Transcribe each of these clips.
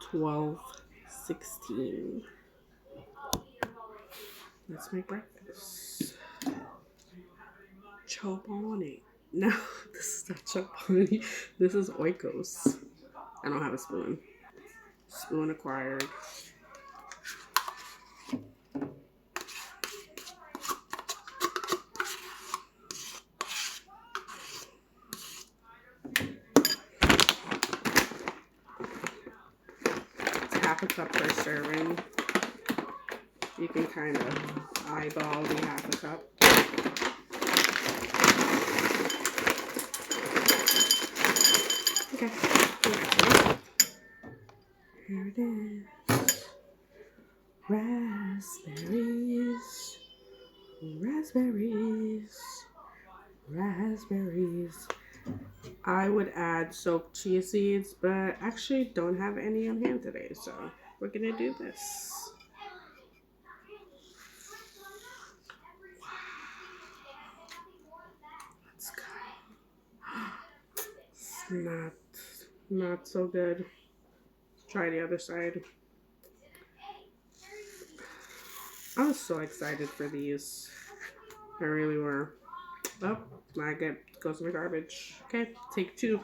12:16. Let's make breakfast. Chobani. No, this is not chobani. This is oikos. I don't have a spoon. Spoon acquired. It's half a cup per serving. You can kind of eyeball the half a cup. Okay. Here it is. Raspberries. Raspberries. Raspberries. I would add soaked chia seeds, but actually don't have any on hand today, so we're gonna do this. Let's go. It's not so good. Let's try the other side. I was so excited for these. I really were. Oh, I get goes in the garbage. Okay, take 2.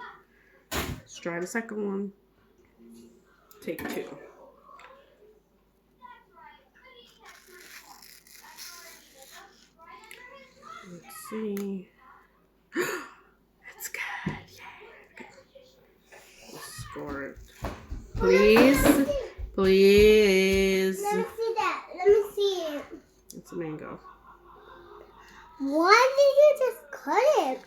Let's try the second one. Take 2. Let's see. It's good. Yay. Okay. Let's score it. Please. Please. Let me see that. Let me see it. It's a mango. Why did you just cut it?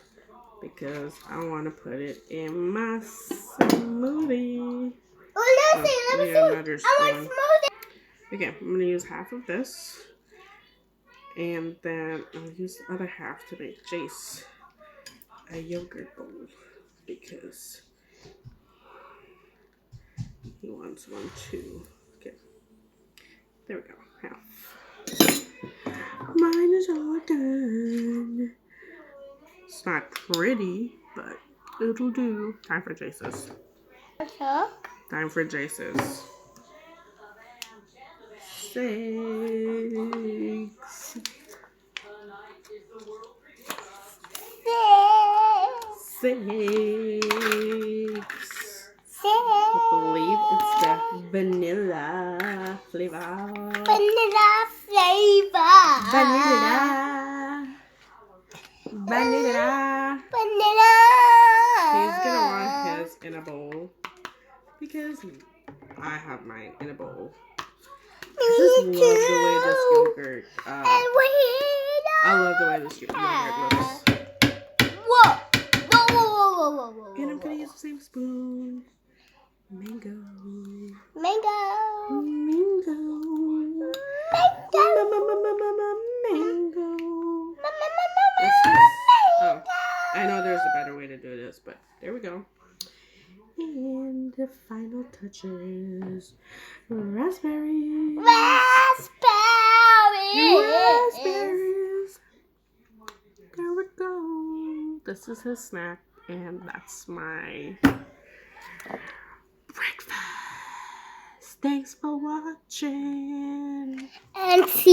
Because I want to put it in my smoothie. Oh, let me see. Let me see. Another I spoon. want smoothie. Okay, I'm going to use half of this. And then I'll use the other half to make Jayce a yogurt bowl. Because he wants one too. Okay. There we go. Half. Mine is all done. It's not pretty, but it'll do. Time for Jayce's. Time for Jayce's. 6. 6. I believe it's the vanilla flavor. Vanilla flavor. Vanilla. Vanilla. Vanilla. He's gonna want his in a bowl because I have mine in a bowl. I just love the way this yogurt. I love the way this yogurt looks. Whoa. Whoa. And I'm gonna use the same spoon. Mango. Mango. Mango. Mango. Oh, I know there's a better way to do this, but there we go. And the final touches. Raspberries. Raspberries. There we go. This is his snack, and that's my breakfast. Thanks for watching. And see